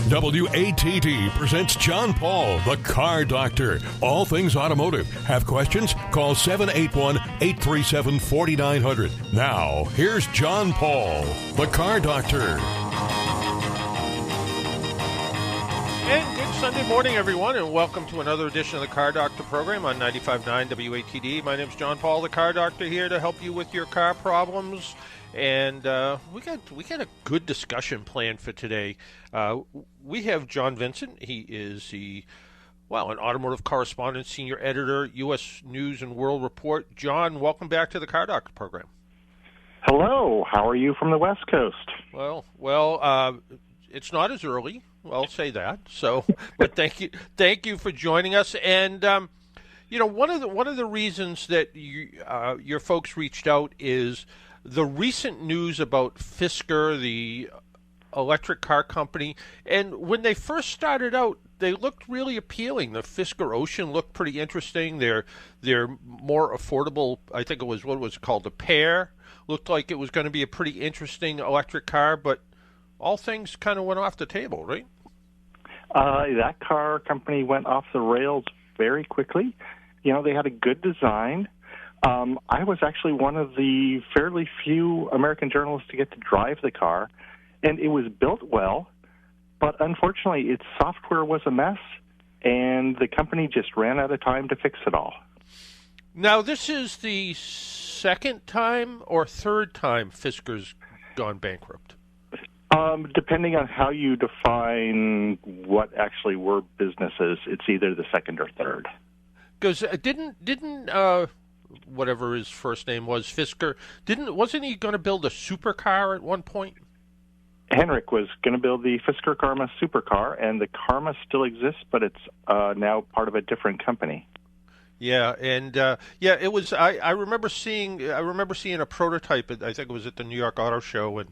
WATD presents John Paul, the Car Doctor. All things automotive. Have questions? Call 781-837-4900. Now, here's John Paul, the Car Doctor. And good Sunday morning, everyone, and welcome to another edition of the Car Doctor program on 95.9 WATD. My name's John Paul, the Car Doctor, here to help you with your car problems. And we got a good discussion planned for today. We have John Vincent. He is an automotive correspondent, senior editor, U.S. News and World Report. John, welcome back to the Car Doctor program. Hello. How are you from the West Coast? Well, it's not as early. I'll say that. So, but thank you for joining us. And one of the reasons that your folks reached out is the recent news about Fisker, the electric car company. And when they first started out, they looked really appealing. The Fisker Ocean looked pretty interesting. They're more affordable. I think it was what was called a Pear. Looked like it was going to be a pretty interesting electric car, but all things kind of went off the table, right? That car company went off the rails very quickly. They had a good design. I was actually one of the fairly few American journalists to get to drive the car, and it was built well, but unfortunately its software was a mess, and the company just ran out of time to fix it all. Now, this is the second time or third time Fisker's gone bankrupt? Depending on how you define what actually were businesses, it's either the second or third. Because didn't whatever his first name was, Fisker, wasn't he going to build a supercar at one point? Henrik was going to build the Fisker Karma supercar, and the Karma still exists, but it's now part of a different company. Yeah, and it was. I remember seeing a prototype. I think it was at the New York Auto Show, and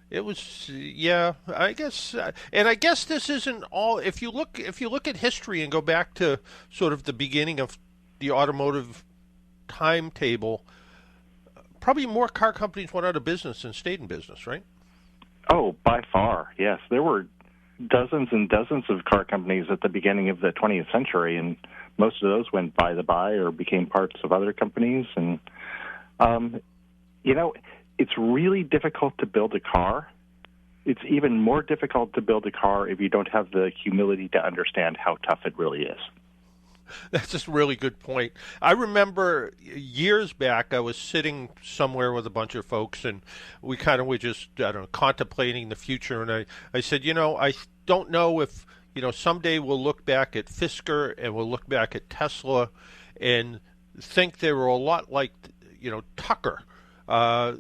it was. Yeah, I guess. And I guess this isn't all. If you look at history and go back to sort of the beginning of the automotive timetable, probably more car companies went out of business than stayed in business, right? Oh, by far, yes. There were dozens and dozens of car companies at the beginning of the 20th century, and most of those went by the by or became parts of other companies. And, it's really difficult to build a car. It's even more difficult to build a car if you don't have the humility to understand how tough it really is. That's just a really good point. I remember years back, I was sitting somewhere with a bunch of folks, and we kind of were just, contemplating the future. And I said, I don't know if, someday we'll look back at Fisker and we'll look back at Tesla and think they were a lot like, Tucker.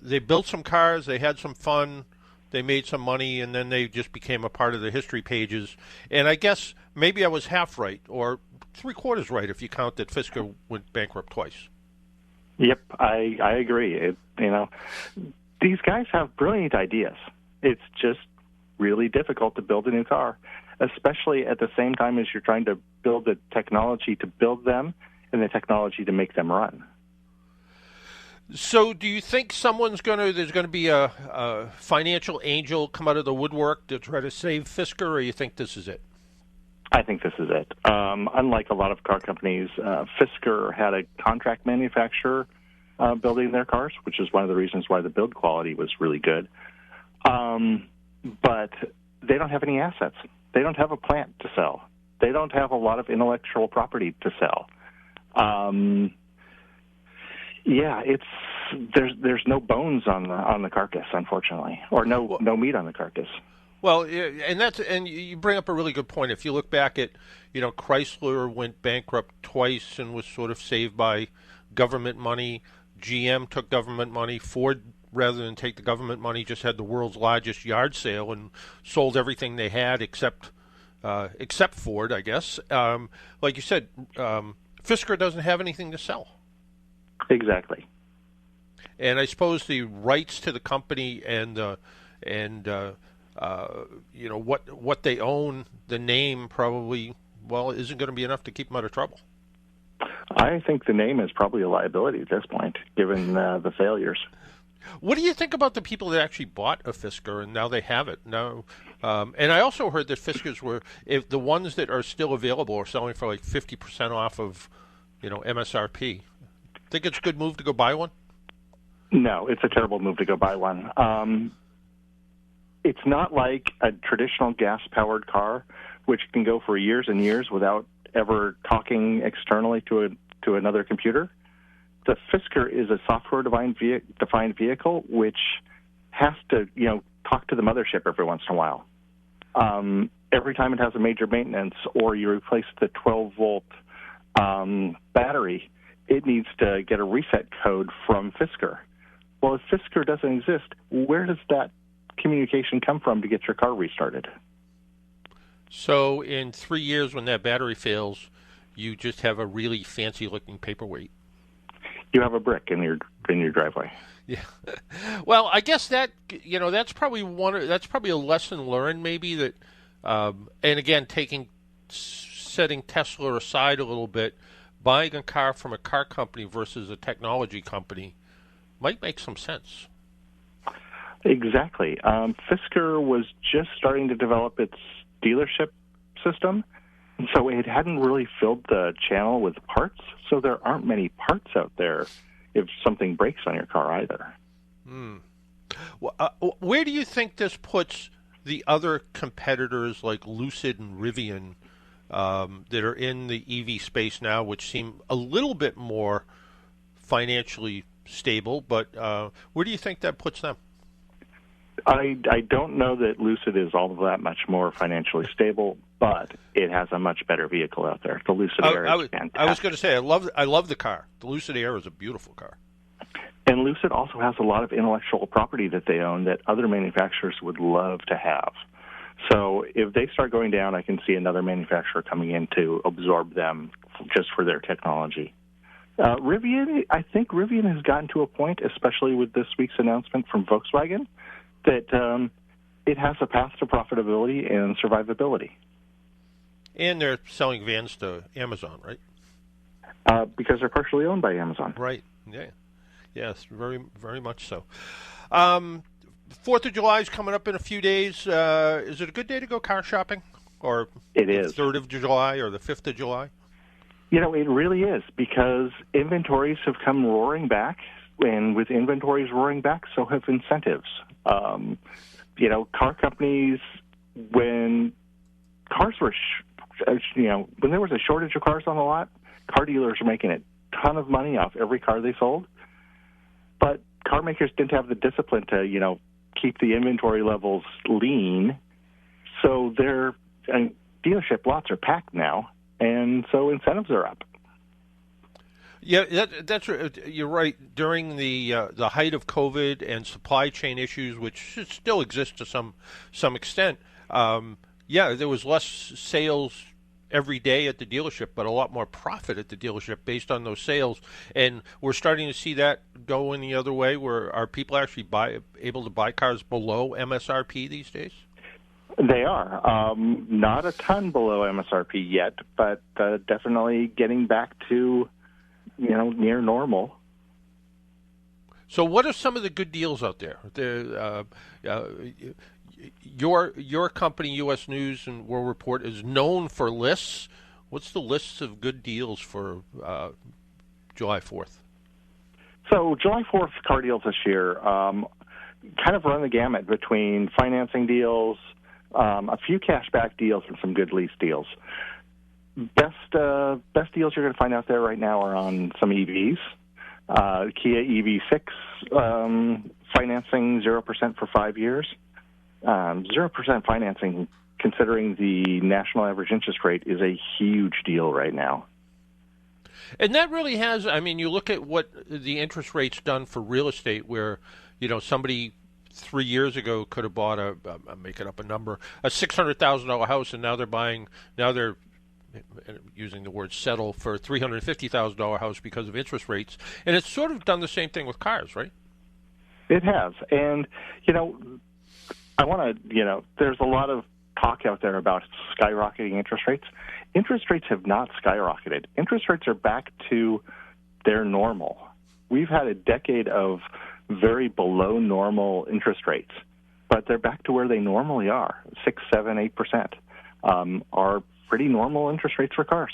They built some cars, they had some fun, they made some money, and then they just became a part of the history pages. And I guess maybe I was half right, or three-quarters right if you count that Fisker went bankrupt twice. Yep, I agree. These guys have brilliant ideas. It's just really difficult to build a new car, especially at the same time as you're trying to build the technology to build them and the technology to make them run. So do you think there's going to be a financial angel come out of the woodwork to try to save Fisker, or you think this is it? I think this is it. Unlike a lot of car companies, Fisker had a contract manufacturer building their cars, which is one of the reasons why the build quality was really good. But they don't have any assets. They don't have a plant to sell. They don't have a lot of intellectual property to sell. There's no bones on the carcass, unfortunately, or no meat on the carcass. Well, and you bring up a really good point. If you look back at, Chrysler went bankrupt twice and was sort of saved by government money. GM took government money. Ford, rather than take the government money, just had the world's largest yard sale and sold everything they had except Ford, I guess. Like you said, Fisker doesn't have anything to sell. Exactly. And I suppose the rights to the company and what they own, the name probably, isn't going to be enough to keep them out of trouble. I think the name is probably a liability at this point, given the failures. What do you think about the people that actually bought a Fisker and now they have it? Now, and I also heard that Fiskers were, if the ones that are still available are selling for like 50% off of, MSRP. Think it's a good move to go buy one? No, it's a terrible move to go buy one. It's not like a traditional gas-powered car, which can go for years and years without ever talking externally to another computer. The Fisker is a software-defined vehicle, which has to, talk to the mothership every once in a while. Every time it has a major maintenance or you replace the 12-volt battery, it needs to get a reset code from Fisker. Well, if Fisker doesn't exist, where does that communication come from to get your car restarted? So in 3 years when that battery fails, you just have a really fancy-looking paperweight. You have a brick in your driveway. Yeah. Well, I guess that's probably that's probably a lesson learned maybe that, and again, setting Tesla aside a little bit, buying a car from a car company versus a technology company might make some sense. Exactly. Fisker was just starting to develop its dealership system, and so it hadn't really filled the channel with parts, so there aren't many parts out there if something breaks on your car either. Well, where do you think this puts the other competitors like Lucid and Rivian that are in the EV space now, which seem a little bit more financially stable, but where do you think that puts them? I don't know that Lucid is all that much more financially stable, but it has a much better vehicle out there. The Lucid Air is fantastic. I was going to say, I love the car. The Lucid Air is a beautiful car. And Lucid also has a lot of intellectual property that they own that other manufacturers would love to have. So if they start going down, I can see another manufacturer coming in to absorb them just for their technology. Rivian, I think Rivian has gotten to a point, especially with this week's announcement from Volkswagen, that it has a path to profitability and survivability. And they're selling vans to Amazon, right? Because they're partially owned by Amazon. Right, yeah. Yes, very, very much so. 4th of July is coming up in a few days. Is it a good day to go car shopping? Or it is. The 3rd of July or the 5th of July? It really is, because inventories have come roaring back, and with inventories roaring back, so have incentives. Car companies, when cars were, when there was a shortage of cars on the lot, car dealers were making a ton of money off every car they sold. But car makers didn't have the discipline to, keep the inventory levels lean. So their dealership lots are packed now, and so incentives are up. Yeah, that's you're right. During the height of COVID and supply chain issues, which still exist to some extent, there was less sales every day at the dealership, but a lot more profit at the dealership based on those sales. And we're starting to see that go in the other way, where are people actually able to buy cars below MSRP these days? They are. Not a ton below MSRP yet, but definitely getting back to near normal. So what are some of the good deals out there? Your company, U.S. News and World Report, is known for lists. What's the lists of good deals for July 4th? So July 4th car deals this year kind of run the gamut between financing deals, a few cashback deals, and some good lease deals. Best deals you're going to find out there right now are on some EVs. Kia EV6 financing 0% for 5 years. 0% financing, considering the national average interest rate, is a huge deal right now. And that really has, you look at what the interest rate's done for real estate, where, somebody 3 years ago could have bought I'm making up a number, a $600,000 house, and now they're using the word settle for a $350,000 house because of interest rates. And it's sort of done the same thing with cars, right? It has. And, I want to, there's a lot of talk out there about skyrocketing interest rates. Interest rates have not skyrocketed. Interest rates are back to their normal. We've had a decade of very below normal interest rates, but they're back to where they normally are, 6, 7, 8%, are pretty normal interest rates for cars.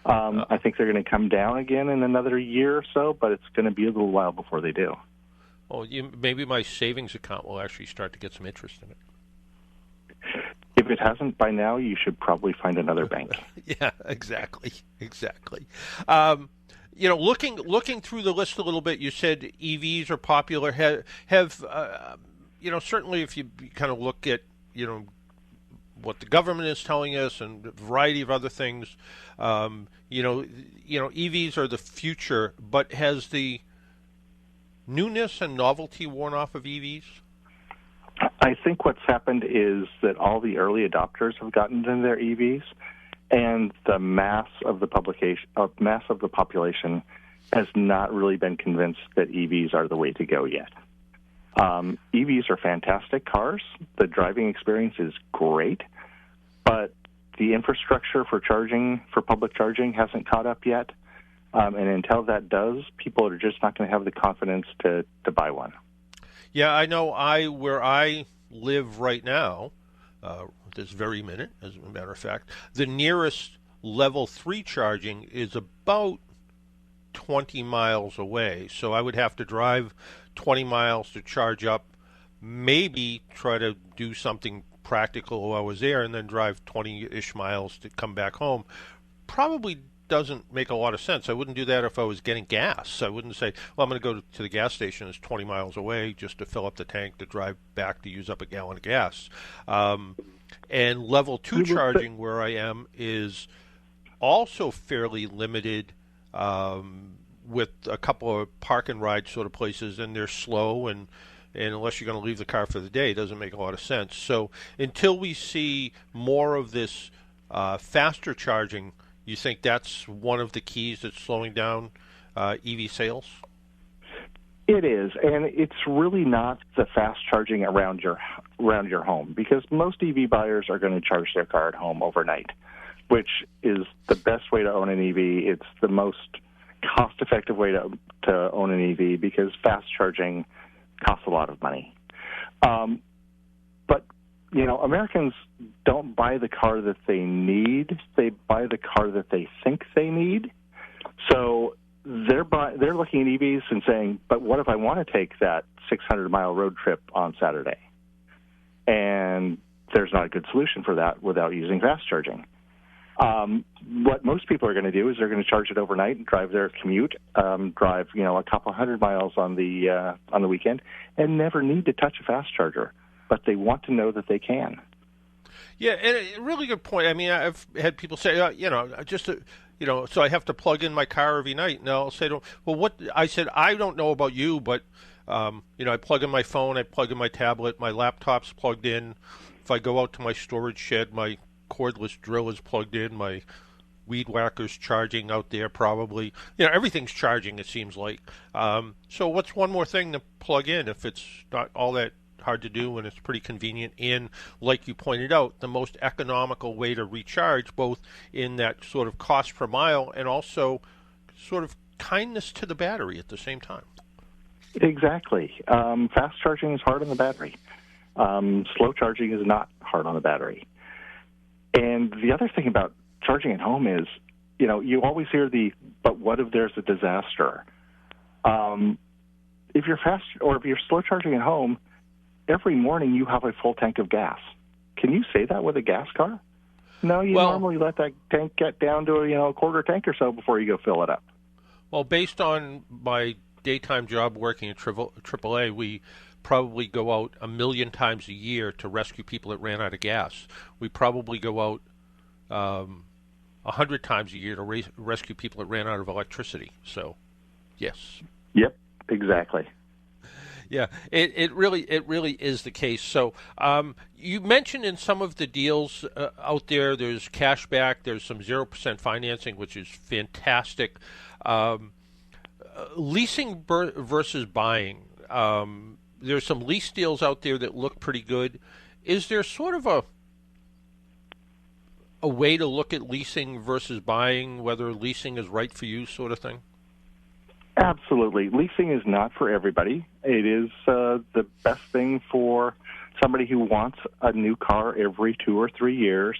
I think they're going to come down again in another year or so, but it's going to be a little while before they do. Well, maybe my savings account will actually start to get some interest in it. If it hasn't by now, you should probably find another bank. Yeah, exactly. Looking through the list a little bit, you said EVs are popular. Have certainly if you kind of look at what the government is telling us and a variety of other things, EVs are the future. But has the newness and novelty worn off of EVs? I think what's happened is that all the early adopters have gotten into their EVs, and the mass of the population has not really been convinced that EVs are the way to go yet. EVs are fantastic cars. The driving experience is great, but the infrastructure for public charging hasn't caught up yet. And until that does, people are just not going to have the confidence to buy one. Yeah, I know. Where I live right now, this very minute, as a matter of fact, the nearest level 3 charging is about 20 miles away. So I would have to drive 20 miles to charge up, maybe try to do something practical while I was there, and then drive 20-ish miles to come back home. Probably doesn't make a lot of sense. I wouldn't do that if I was getting gas. I wouldn't say, well, I'm going to go to the gas station that's 20 miles away just to fill up the tank to drive back to use up a gallon of gas. And level 2 charging where I am is also fairly limited, with a couple of park and ride sort of places, and they're slow, and unless you're going to leave the car for the day, it doesn't make a lot of sense. So until we see more of this faster charging, you think that's one of the keys that's slowing down EV sales? It is, and it's really not the fast charging around your home, because most EV buyers are going to charge their car at home overnight, which is the best way to own an EV. It's the most cost-effective way to own an EV, because fast charging costs a lot of money. But Americans don't buy the car that they need; they buy the car that they think they need. So they're looking at EVs and saying, "But what if I want to take that 600-mile road trip on Saturday?" And there's not a good solution for that without using fast charging. What most people are going to do is they're going to charge it overnight and drive their commute, drive a couple hundred miles on the weekend, and never need to touch a fast charger. But they want to know that they can. Yeah, and a really good point. I mean, I've had people say, so I have to plug in my car every night. And I'll say, well, what? I said, I don't know about you, but I plug in my phone, I plug in my tablet, my laptop's plugged in. If I go out to my storage shed, my cordless drill is plugged in, my weed whacker's charging out there probably. Everything's charging, it seems like. So what's one more thing to plug in if it's not all that hard to do and it's pretty convenient, and like you pointed out, the most economical way to recharge, both in that sort of cost per mile and also sort of kindness to the battery at the same time. Exactly. Fast charging is hard on the battery. Slow charging is not hard on the battery. And the other thing about charging at home is, you always hear but what if there's a disaster? If you're fast or if you're slow charging at home, every morning you have a full tank of gas. Can you say that with a gas car? No, you normally let that tank get down to a quarter tank or so before you go fill it up. Well, based on my daytime job working at AAA, we probably go out 1 million times a year to rescue people that ran out of gas. We probably go out 100 times a year to rescue people that ran out of electricity. So, yes. Yep, exactly. Yeah, it really is the case. So you mentioned in some of the deals out there, there's cash back, there's some 0% financing, which is fantastic. Leasing versus buying. There's some lease deals out there that look pretty good. Is there sort of a way to look at leasing versus buying, whether leasing is right for you, sort of thing? Absolutely. Leasing is not for everybody. It is the best thing for somebody who wants a new car every 2 or 3 years,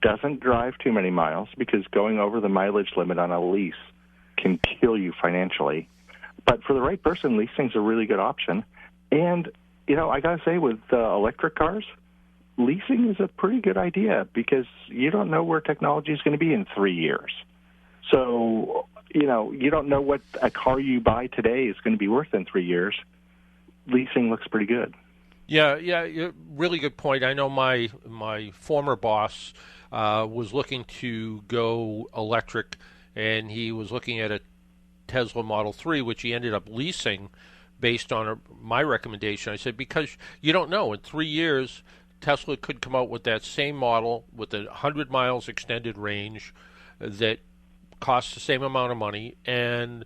doesn't drive too many miles, because going over the mileage limit on a lease can kill you financially. But for the right person, leasing's a really good option. And, I got to say, with electric cars, leasing is a pretty good idea, because you don't know where technology is going to be in 3 years. So, you don't know what a car you buy today is going to be worth in 3 years. Leasing looks pretty good. Yeah, really good point. I know my former boss was looking to go electric, and he was looking at a Tesla Model 3, which he ended up leasing based on my recommendation. I said, because you don't know. In 3 years, Tesla could come out with that same model with 100 miles extended range that costs the same amount of money, and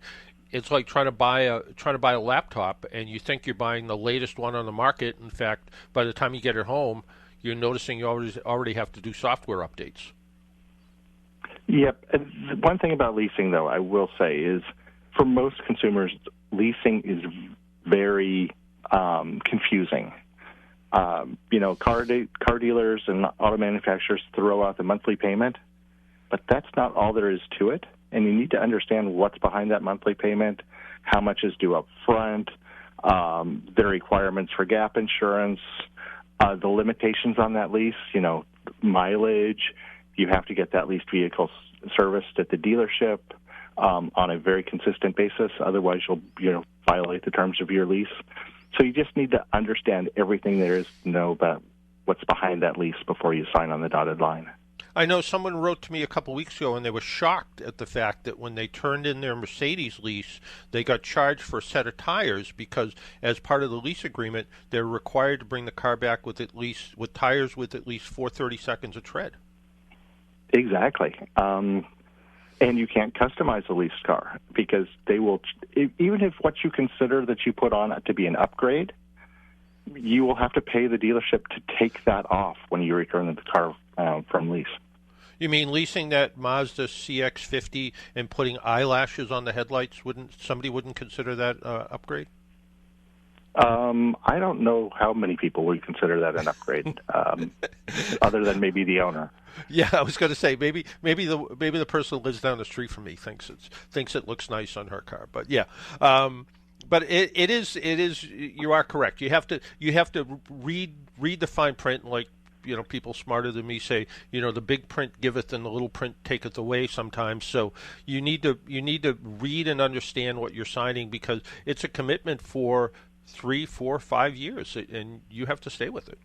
it's like trying to buy a laptop, and you think you're buying the latest one on the market. In fact, by the time you get it home, you're noticing you already have to do software updates. Yep. One thing about leasing, though, I will say is, for most consumers, leasing is very confusing. Car dealers and auto manufacturers throw out the monthly payment, but that's not all there is to it. And you need to understand what's behind that monthly payment, how much is due up front, the requirements for gap insurance, the limitations on that lease, mileage. You have to get that leased vehicle serviced at the dealership on a very consistent basis. Otherwise, you'll violate the terms of your lease. So you just need to understand everything there is to know about what's behind that lease before you sign on the dotted line. I know someone wrote to me a couple weeks ago, and they were shocked at the fact that when they turned in their Mercedes lease, they got charged for a set of tires, because as part of the lease agreement, they're required to bring the car back with tires with at least 430 seconds of tread. Exactly. And you can't customize a leased car, because they will, even if what you consider that you put on it to be an upgrade, you will have to pay the dealership to take that off when you return the car from lease. You mean leasing that Mazda CX-50 and putting eyelashes on the headlights? Somebody wouldn't consider that upgrade? I don't know how many people would consider that an upgrade, other than maybe the owner. Yeah, I was going to say maybe the person who lives down the street from me thinks it looks nice on her car. But yeah, but it is. You are correct. You have to read the fine print, like people smarter than me say, the big print giveth and the little print taketh away sometimes. So you need to read and understand what you're signing, because it's a commitment for 3, 4, 5 years, and you have to stay with it.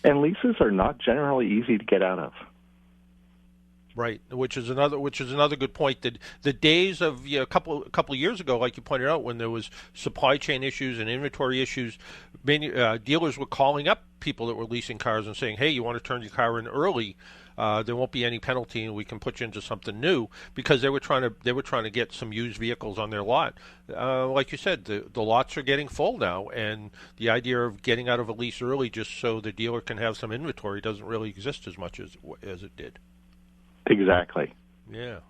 And leases are not generally easy to get out of. Right, which is another good point. That the days of a couple of years ago, like you pointed out, when there was supply chain issues and inventory issues, many dealers were calling up people that were leasing cars and saying, "Hey, you want to turn your car in early? There won't be any penalty, and we can put you into something new," because they were trying to get some used vehicles on their lot. Like you said, the lots are getting full now, and the idea of getting out of a lease early just so the dealer can have some inventory doesn't really exist as much as it did. Exactly. Yeah.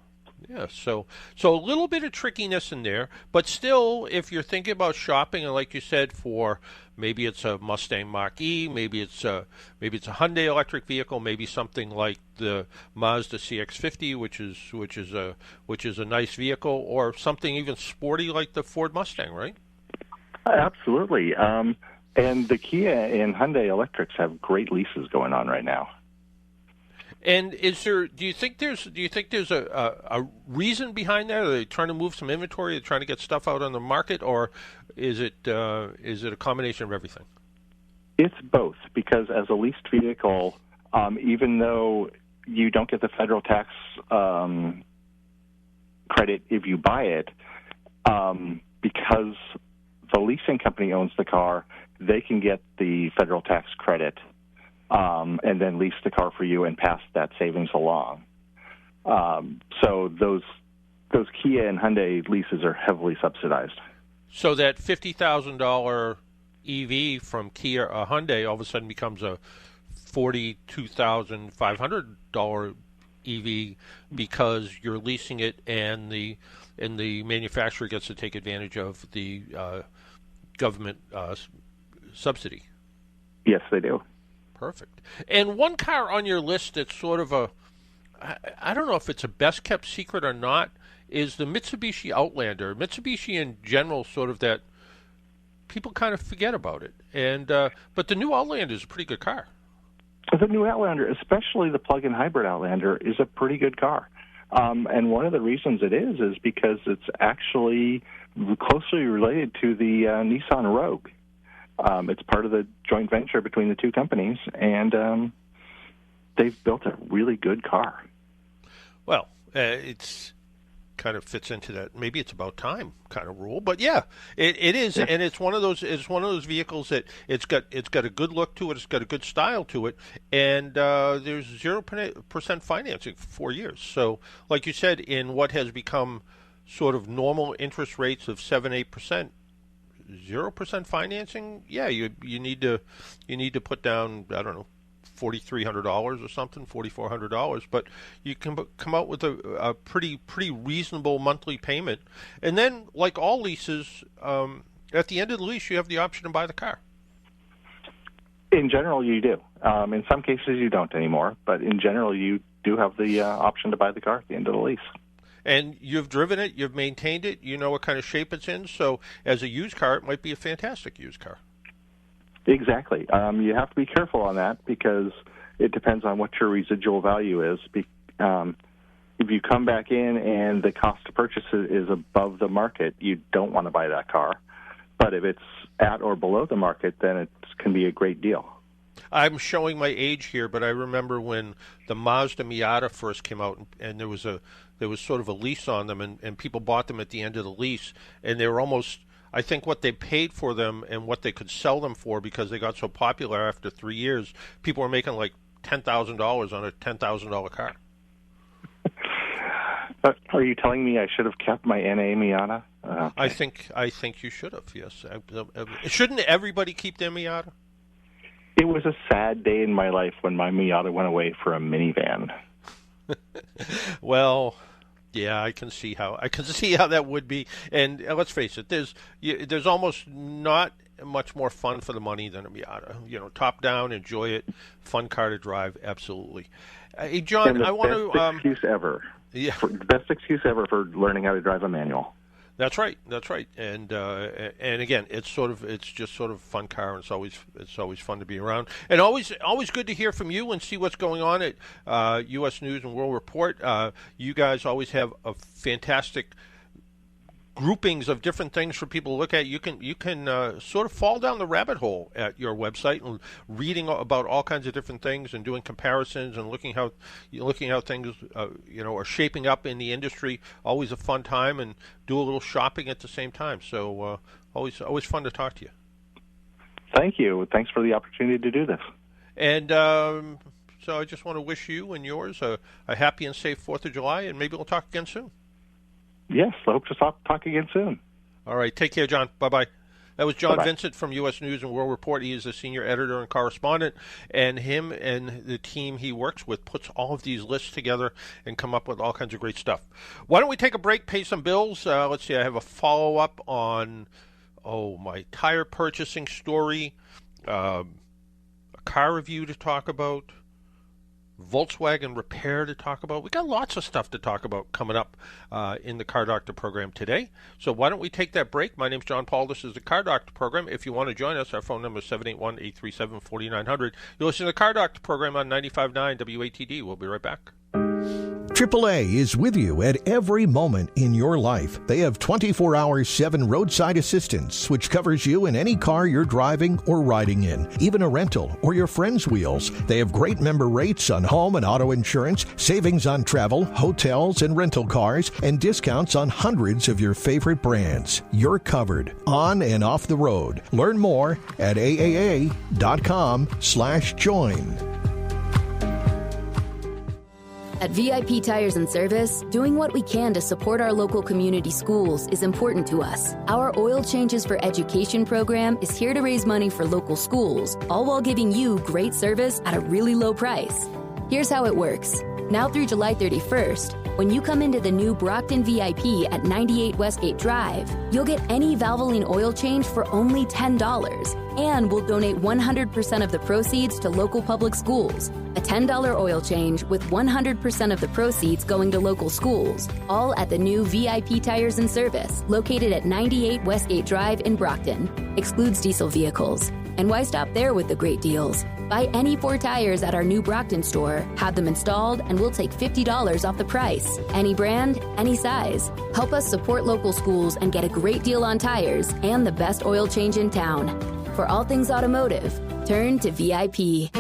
So a little bit of trickiness in there, but still, if you're thinking about shopping, and like you said, for maybe it's a Mustang Mach-E, maybe it's a Hyundai electric vehicle, maybe something like the Mazda CX-50, which is a nice vehicle, or something even sporty like the Ford Mustang, right? Absolutely. And the Kia and Hyundai electrics have great leases going on right now. And do you think there's a reason behind that? Are they trying to move some inventory? Are they trying to get stuff out on the market, or is it a combination of everything? It's both, because as a leased vehicle, even though you don't get the federal tax credit if you buy it, because the leasing company owns the car, they can get the federal tax credit. And then lease the car for you and pass that savings along. So those Kia and Hyundai leases are heavily subsidized. So that $50,000 EV from Kia or Hyundai all of a sudden becomes a $42,500 EV because you're leasing it, and the manufacturer gets to take advantage of the government subsidy. Yes, they do. Perfect. And one car on your list that's sort of I don't know if it's a best kept secret or not, is the Mitsubishi Outlander. Mitsubishi in general, sort of that people kind of forget about it. And but the new Outlander is a pretty good car. The new Outlander, especially the plug-in hybrid Outlander, is a pretty good car. And one of the reasons it is because it's actually closely related to the Nissan Rogue. It's part of the joint venture between the two companies, and they've built a really good car. Well, it's kind of fits into that. Maybe it's about time kind of rule, but yeah, it is, yeah. And it's one of those vehicles that it's got a good look to it. It's got a good style to it, and there's 0% financing for 4 years. So, like you said, in what has become sort of normal interest rates of 7-8%. 0% financing, yeah, you need to put down, I don't know, $4,300 or something, $4,400, but you can come out with a pretty reasonable monthly payment, and then, like all leases, at the end of the lease, you have the option to buy the car. In general, you do. In some cases, you don't anymore, but in general, you do have the option to buy the car at the end of the lease. And you've driven it, you've maintained it, you know what kind of shape it's in, so as a used car, it might be a fantastic used car. Exactly. You have to be careful on that because it depends on what your residual value is. If you come back in and the cost to purchase it is above the market, you don't want to buy that car. But if it's at or below the market, then it can be a great deal. I'm showing my age here, but I remember when the Mazda Miata first came out, and there was sort of a lease on them, and people bought them at the end of the lease, and they were almost, I think what they paid for them and what they could sell them for, because they got so popular after 3 years, people were making like $10,000 on a $10,000 car. Are you telling me I should have kept my NA Miata? Okay. I think you should have, yes. Shouldn't everybody keep their Miata? It was a sad day in my life when my Miata went away for a minivan. Well, yeah, I can see how that would be. And let's face it, there's almost not much more fun for the money than a Miata. You know, top down, enjoy it, fun car to drive, absolutely. Hey, John, I want to. Best excuse ever. Yeah, the best excuse ever for learning how to drive a manual. That's right. And again, it's just sort of a fun car, and it's always fun to be around, and always good to hear from you and see what's going on at U.S. News and World Report. You guys always have a fantastic groupings of different things for people to look at. You can sort of fall down the rabbit hole at your website and reading about all kinds of different things and doing comparisons and looking how things are shaping up in the industry. Always a fun time, and do a little shopping at the same time. So always fun to talk to you. Thank you. Thanks for the opportunity to do this. And so I just want to wish you and yours a happy and safe 4th of July, and maybe we'll talk again soon. Yes, I hope to talk again soon. All right. Take care, John. Bye-bye. That was John Bye-bye. Vincent from U.S. News and World Report. He is a senior editor and correspondent, and him and the team he works with puts all of these lists together and come up with all kinds of great stuff. Why don't we take a break, pay some bills? Let's see. I have a follow-up on, my tire purchasing story, a car review to talk about, Volkswagen repair to talk about. We got lots of stuff to talk about coming up in the Car Doctor program today. So why don't we take that break? My name's John Paul. This is the Car Doctor program. If you want to join us, our phone number is 781-837-4900. You'll listen to the Car Doctor program on 95.9 WATD. We'll be right back. AAA is with you at every moment in your life. They have 24-hour 7 roadside assistance, which covers you in any car you're driving or riding in, even a rental or your friend's wheels. They have great member rates on home and auto insurance, savings on travel, hotels, and rental cars, and discounts on hundreds of your favorite brands. You're covered on and off the road. Learn more at aaa.com/join. At VIP Tires and Service, doing what we can to support our local community schools is important to us. Our Oil Changes for Education program is here to raise money for local schools, all while giving you great service at a really low price. Here's how it works. Now through July 31st, when you come into the new Brockton VIP at 98 Westgate Drive, you'll get any Valvoline oil change for only $10. And we'll donate 100% of the proceeds to local public schools. A $10 oil change with 100% of the proceeds going to local schools. All at the new VIP Tires and Service, located at 98 Westgate Drive in Brockton. Excludes diesel vehicles. And why stop there with the great deals? Buy any 4 tires at our new Brockton store, have them installed, and we'll take $50 off the price. Any brand, any size. Help us support local schools and get a great deal on tires and the best oil change in town. For all things automotive, turn to VIP.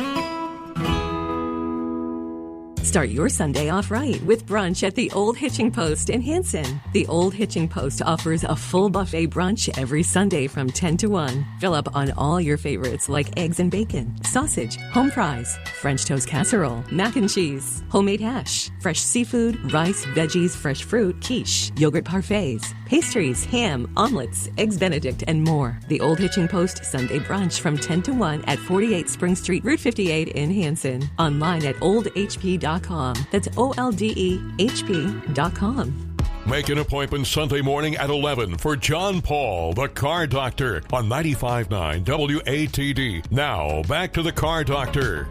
Start your Sunday off right with brunch at the Old Hitching Post in Hanson. The Old Hitching Post offers a full buffet brunch every Sunday from 10 to 1. Fill up on all your favorites like eggs and bacon, sausage, home fries, French toast casserole, mac and cheese, homemade hash, fresh seafood, rice, veggies, fresh fruit, quiche, yogurt parfaits, pastries, ham, omelets, eggs Benedict, and more. The Old Hitching Post Sunday brunch from 10 to 1 at 48 Spring Street, Route 58 in Hanson. Online at oldhp.com. That's OLDEHP.com. Make an appointment Sunday morning at 11 for John Paul, the Car Doctor, on 95.9 WATD. Now, back to the Car Doctor.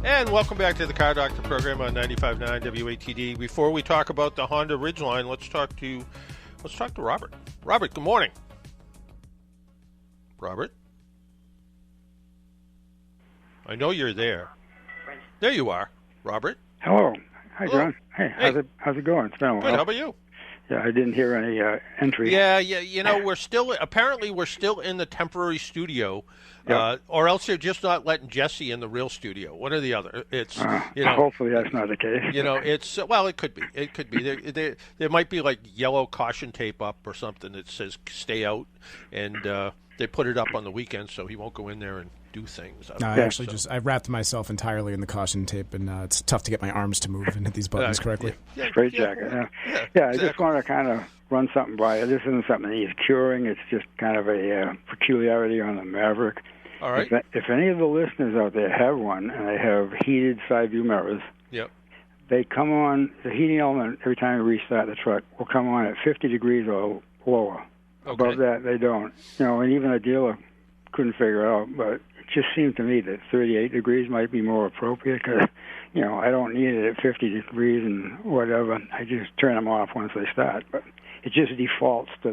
And welcome back to the Car Doctor program on 95.9 WATD. Before we talk about the Honda Ridgeline, let's talk to Robert. Robert, good morning. Robert? I know you're there. There you are, Robert. Hello. Hi, Hello. John. Hey, how's it going? It's been a while. Good. How about you? Yeah, I didn't hear any entry. Yeah. You know, we're still in the temporary studio, Yep. or else they're just not letting Jesse in the real studio. One or the other. It's hopefully that's not the case. You know, it's it could be. It could be. There might be like yellow caution tape up or something that says "stay out," and they put it up on the weekend so he won't go in there and do things. I wrapped myself entirely in the caution tape, and it's tough to get my arms to move and hit these buttons correctly. Straight jacket. Yeah, exactly. I just want to kind of run something by you. This isn't something that needs curing. It's just kind of a peculiarity on the Maverick. All right. If any of the listeners out there have one and they have heated side view mirrors, yep. They come on, the heating element every time you restart the truck will come on at 50 degrees or lower. Okay. Above that, they don't. And even a dealer couldn't figure it out, but it just seemed to me that 38 degrees might be more appropriate because, I don't need it at 50 degrees and whatever. I just turn them off once they start. But it just defaults to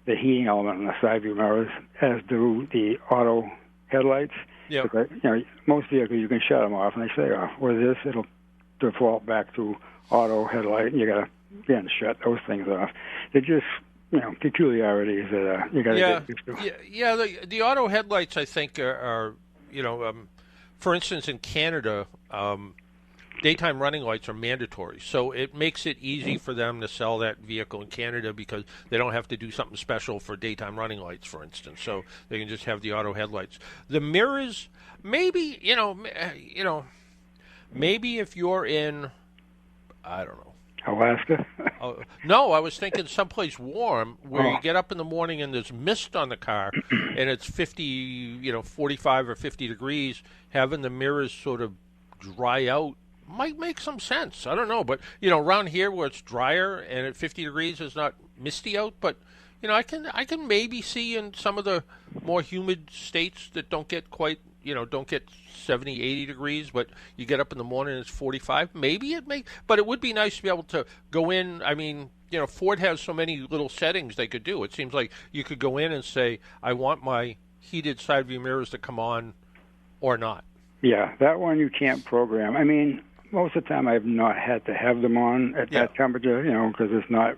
the heating element on the side view mirrors, as do the auto headlights. Yeah. Most vehicles you can shut them off and they stay off. With this, it'll default back to auto headlight, and you got to again shut those things off. They're just peculiarities that you got to get used to. Yeah. The auto headlights, I think, are for instance, in Canada, daytime running lights are mandatory, so it makes it easy for them to sell that vehicle in Canada because they don't have to do something special for daytime running lights, for instance. So they can just have the auto headlights. The mirrors, maybe maybe if you're in, I don't know, Alaska? No, I was thinking someplace warm where you get up in the morning and there's mist on the car and it's 45 or 50 degrees. Having the mirrors sort of dry out might make some sense. I don't know. But, around here where it's drier and at 50 degrees it's not misty out. But, I can maybe see in some of the more humid states that don't get quite, don't get 70, 80 degrees, but you get up in the morning and it's 45. Maybe but it would be nice to be able to go in. I mean, Ford has so many little settings they could do. It seems like you could go in and say, I want my heated side view mirrors to come on or not. Yeah, that one you can't program. I mean, most of the time I've not had to have them on at that temperature, because it's not,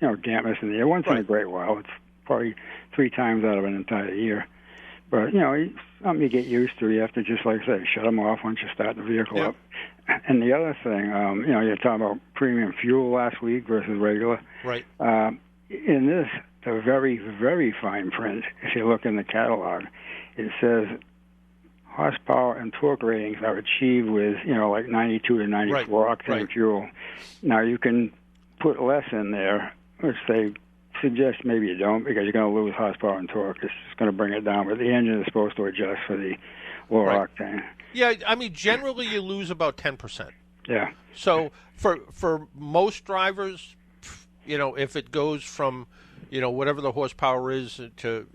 dampness in the air. Once in a great while. It's probably 3 times out of an entire year. But, it's something you get used to. You have to just, like I say, shut them off once you start the vehicle up. And the other thing, you're talking about premium fuel last week versus regular. Right. In this, the very, very fine print, if you look in the catalog, it says horsepower and torque ratings are achieved with, like 92 to 94 octane fuel. Now, you can put less in there, let's say suggest maybe you don't, because you're going to lose horsepower and torque. It's just going to bring it down. But the engine is supposed to adjust for the lower octane. Yeah, I mean, generally you lose about 10%. Yeah. So for most drivers, if it goes from, whatever the horsepower is to,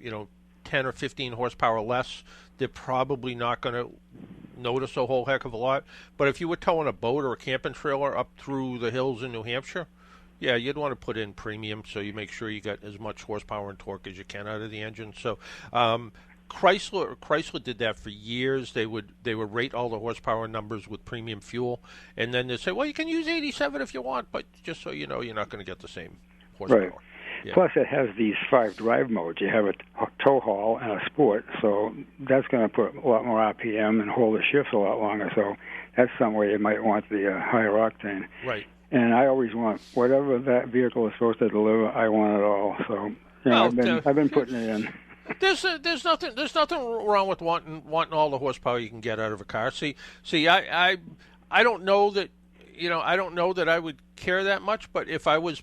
10 or 15 horsepower less, they're probably not going to notice a whole heck of a lot. But if you were towing a boat or a camping trailer up through the hills in New Hampshire, yeah, you'd want to put in premium so you make sure you get as much horsepower and torque as you can out of the engine. So Chrysler did that for years. They would rate all the horsepower numbers with premium fuel, and then they'd say, well, you can use 87 if you want, but just so you know, you're not going to get the same horsepower. Right. Yeah. Plus, it has these 5 drive modes. You have a tow haul and a sport, so that's going to put a lot more RPM and hold the shifts a lot longer. So that's some way you might want the higher octane. Right. And I always want whatever that vehicle is supposed to deliver. I want it all. So I've been putting it in. There's nothing wrong with wanting all the horsepower you can get out of a car. See, I don't know that. I don't know that I would care that much, but if I was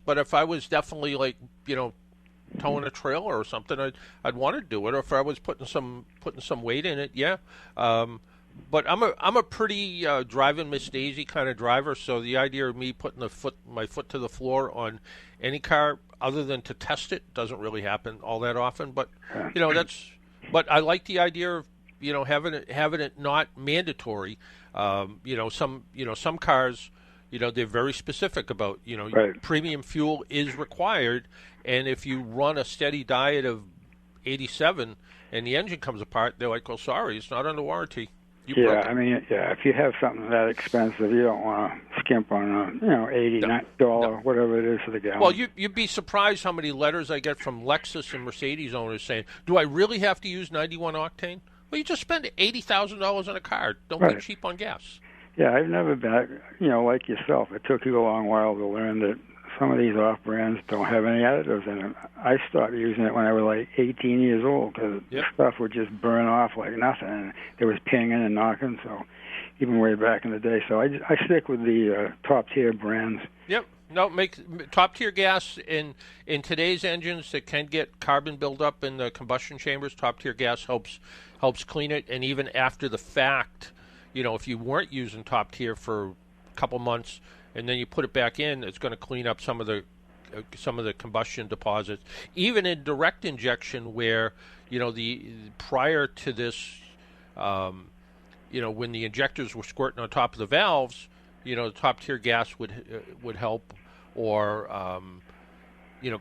definitely like, towing a trailer or something, I'd want to do it. Or if I was putting some weight in it, yeah. But I'm a pretty driving Miss Daisy kind of driver, so the idea of me putting my foot to the floor on any car other than to test it doesn't really happen all that often. But but I like the idea of having it not mandatory. Some cars, they're very specific about, premium fuel is required, and if you run a steady diet of 87 and the engine comes apart, they're like, "Oh, sorry, it's not under warranty." If you have something that expensive, you don't want to skimp on $80 whatever it is for the gallon. Well, you'd be surprised how many letters I get from Lexus and Mercedes owners saying, "Do I really have to use 91 octane?" Well, you just spend $80,000 on a car. Don't be cheap on gas. Yeah, I've never been, like yourself. It took you a long while to learn that some of these off-brands don't have any additives in it. I stopped using it when I was like 18 years old because the stuff would just burn off like nothing. And there was pinging and knocking, so even way back in the day. So I stick with the top-tier brands. Yep. No, top-tier gas in today's engines that can get carbon buildup in the combustion chambers. Top-tier gas helps clean it, and even after the fact, if you weren't using top-tier for a couple months and then you put it back in, it's going to clean up some of the combustion deposits. Even in direct injection, where the prior to this, when the injectors were squirting on top of the valves, the top-tier gas would help, or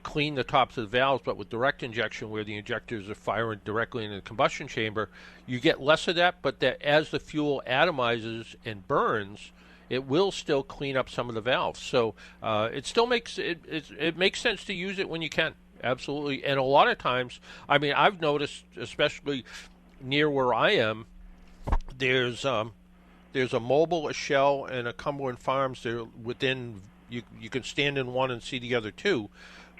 clean the tops of the valves. But with direct injection, where the injectors are firing directly into the combustion chamber, you get less of that. But that as the fuel atomizes and burns, it will still clean up some of the valves. So it still makes it makes sense to use it when you can. Absolutely. And a lot of times, I mean, I've noticed, especially near where I am, there's a Mobil, a Shell, and a Cumberland Farms. They're within. You can stand in one and see the other two.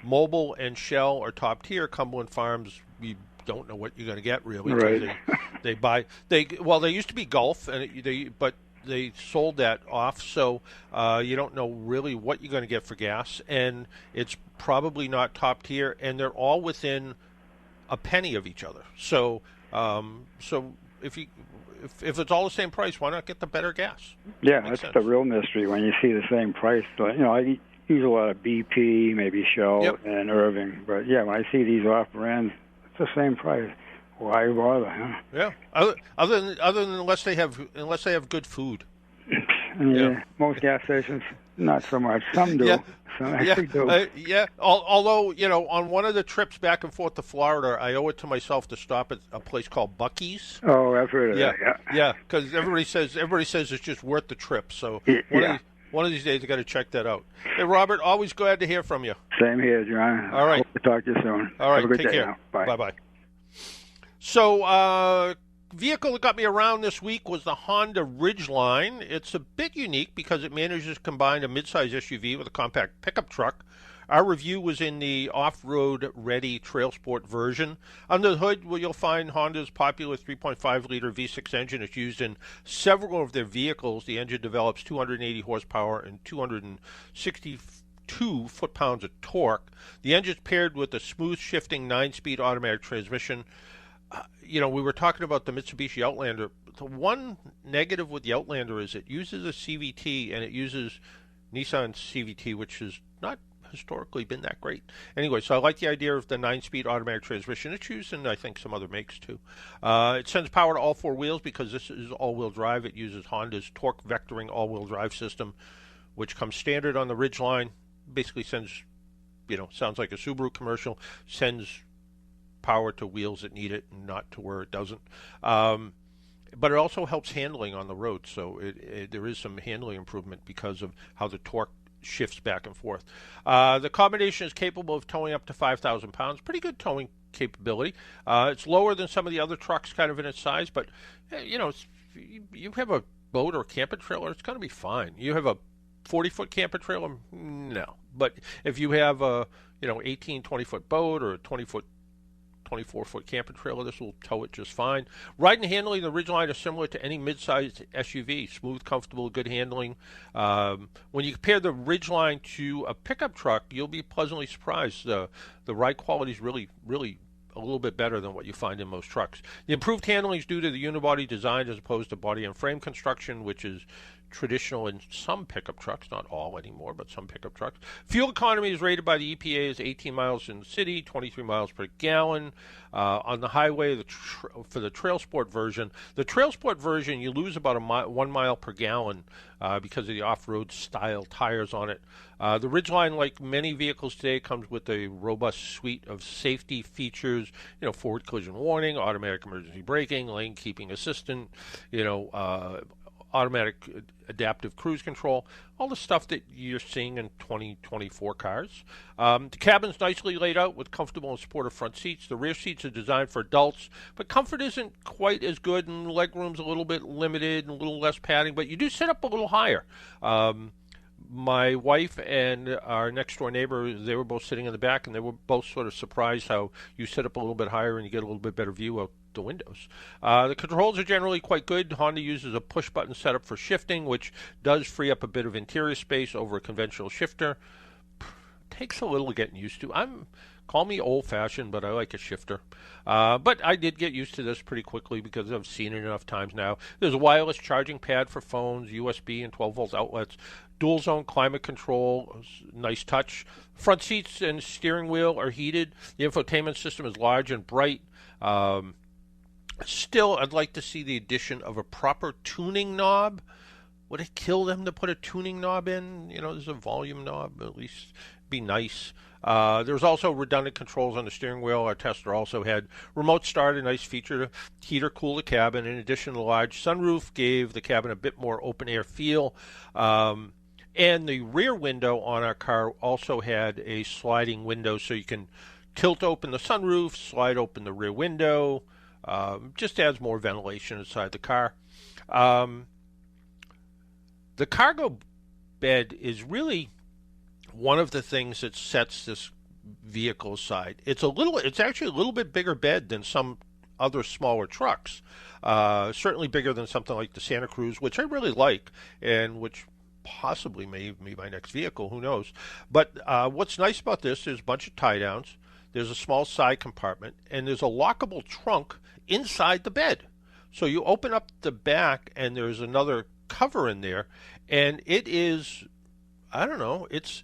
Mobil and Shell are top tier. Cumberland Farms, you don't know what you're going to get really. Right. They used to be Gulf, but they sold that off, so you don't know really what you're going to get for gas, and it's probably not top tier, and they're all within a penny of each other. So if it's all the same price, why not get the better gas? Yeah, that's the real mystery when you see the same price. I use a lot of BP, maybe Shell, and Irving, but yeah, when I see these off brands, it's the same price. Why bother? Huh? Yeah. Other than unless they have good food. Most gas stations, not so much. Some do. Some actually do. Although, on one of the trips back and forth to Florida, I owe it to myself to stop at a place called Buc-ee's. Oh, I've heard of that. Yeah, because everybody says it's just worth the trip. So one of these days I got to check that out. Hey, Robert, always glad to hear from you. Same here, John. All right. Hope to talk to you soon. All right. Have a good Take day care. Now. Bye. Bye-bye. So, vehicle that got me around this week was the Honda Ridgeline. It's a bit unique because it manages to combine a midsize SUV with a compact pickup truck. Our review was in the off-road ready Trail Sport version. Under the hood, you'll find Honda's popular 3.5-liter V6 engine. It's used in several of their vehicles. The engine develops 280 horsepower and 262 2 foot-pounds of torque. The engine's paired with a smooth-shifting 9-speed automatic transmission. We were talking about the Mitsubishi Outlander. The one negative with the Outlander is it uses a CVT, and it uses Nissan CVT, which has not historically been that great. Anyway, so I like the idea of the 9-speed automatic transmission. It's used in, I think, some other makes too. It sends power to all 4 wheels because this is all-wheel drive. It uses Honda's torque vectoring all-wheel drive system, which comes standard on the Ridgeline. Basically sends, sounds like a Subaru commercial, sends power to wheels that need it and not to where it doesn't. But it also helps handling on the road, so there is some handling improvement because of how the torque shifts back and forth. The combination is capable of towing up to 5,000 pounds. Pretty good towing capability. It's lower than some of the other trucks kind of in its size, but, you have a boat or camper trailer, it's going to be fine. You have a 40-foot camper trailer? No. But if you have a, 18, 20-foot boat or a 24-foot camper trailer, this will tow it just fine. Ride and handling, the Ridgeline is similar to any mid-sized SUV. Smooth, comfortable, good handling. When you compare the Ridgeline to a pickup truck, you'll be pleasantly surprised. The ride quality is really, really a little bit better than what you find in most trucks. The improved handling is due to the unibody design as opposed to body and frame construction, which is traditional in some pickup trucks, not all anymore, but some pickup trucks. Fuel economy is rated by the EPA as 18 miles in the city, 23 miles per gallon. On the highway, for the Trail Sport version, you lose about 1 mile per gallon because of the off-road style tires on it. The Ridgeline, like many vehicles today, comes with a robust suite of safety features, forward collision warning, automatic emergency braking, lane keeping assistant, automatic adaptive cruise control, all the stuff that you're seeing in 2024 cars. The cabin's nicely laid out with comfortable and supportive front seats. The rear seats are designed for adults, but comfort isn't quite as good, and legroom's a little bit limited and a little less padding, but you do sit up a little higher. My wife and our next-door neighbor, they were both sitting in the back, and they were both sort of surprised how you sit up a little bit higher and you get a little bit better view out the windows. The controls are generally quite good. Honda uses a push-button setup for shifting, which does free up a bit of interior space over a conventional shifter. Takes a little getting used to. Call me old-fashioned, but I like a shifter. But I did get used to this pretty quickly because I've seen it enough times now. There's a wireless charging pad for phones, USB and 12-volt outlets, dual-zone climate control, nice touch. Front seats and steering wheel are heated. The infotainment system is large and bright. Still, I'd like to see the addition of a proper tuning knob. Would it kill them to put a tuning knob in? There's a volume knob, at least be nice. There's also redundant controls on the steering wheel. Our tester also had remote start, a nice feature to heat or cool the cabin. In addition, the large sunroof gave the cabin a bit more open air feel. And the rear window on our car also had a sliding window, so you can tilt open the sunroof, slide open the rear window. Just adds more ventilation inside the car. The cargo bed is really one of the things that sets this vehicle aside. It's actually a little bit bigger bed than some other smaller trucks. Certainly bigger than something like the Santa Cruz, which I really like, and which possibly may be my next vehicle. Who knows? But what's nice about this is a bunch of tie downs. There's a small side compartment, and there's a lockable trunk inside the bed. So you open up the back, and there's another cover in there, and it is, I don't know, it's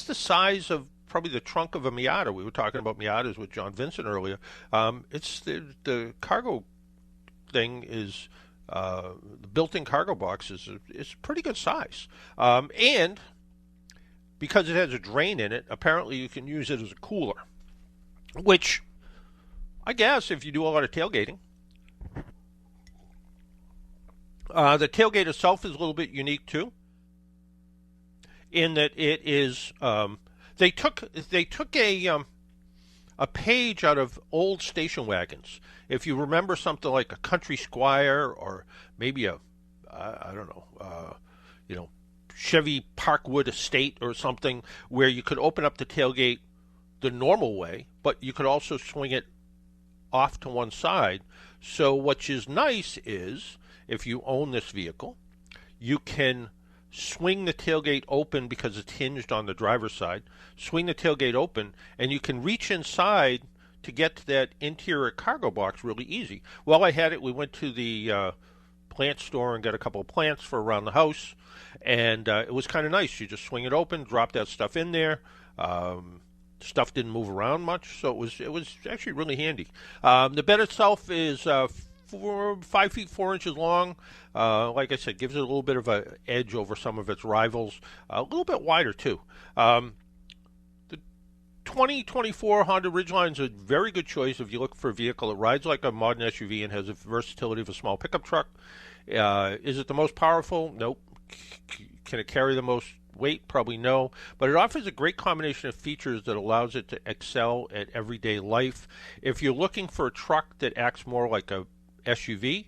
the size of probably the trunk of a Miata. We were talking about Miatas with John Vincent earlier. It's the cargo thing is the built-in cargo box is pretty good size, and because it has a drain in it, apparently you can use it as a cooler. Which, I guess, if you do a lot of tailgating. The tailgate itself is a little bit unique, too, in that it is, they took a page out of old station wagons. If you remember something like a Country Squire or maybe a, Chevy Parkwood Estate or something, where you could open up the tailgate the normal way, but you could also swing it off to one side. So what is nice is, if you own this vehicle, you can swing the tailgate open because it's hinged on the driver's side. Swing the tailgate open, and you can reach inside to get to that interior cargo box really easy. While I had it, we went to the plant store and got a couple of plants for around the house, and it was kind of nice. You just swing it open, drop that stuff in there. Stuff didn't move around much, so it was actually really handy. The bed itself is 5 feet 4 inches long. Like I said, gives it a little bit of an edge over some of its rivals. A little bit wider too. The 2024 Honda Ridgeline is a very good choice if you look for a vehicle that rides like a modern SUV and has the versatility of a small pickup truck. Is it the most powerful? Nope. Can it carry the most weight? Probably no. But it offers a great combination of features that allows it to excel at everyday life. If you're looking for a truck that acts more like a SUV,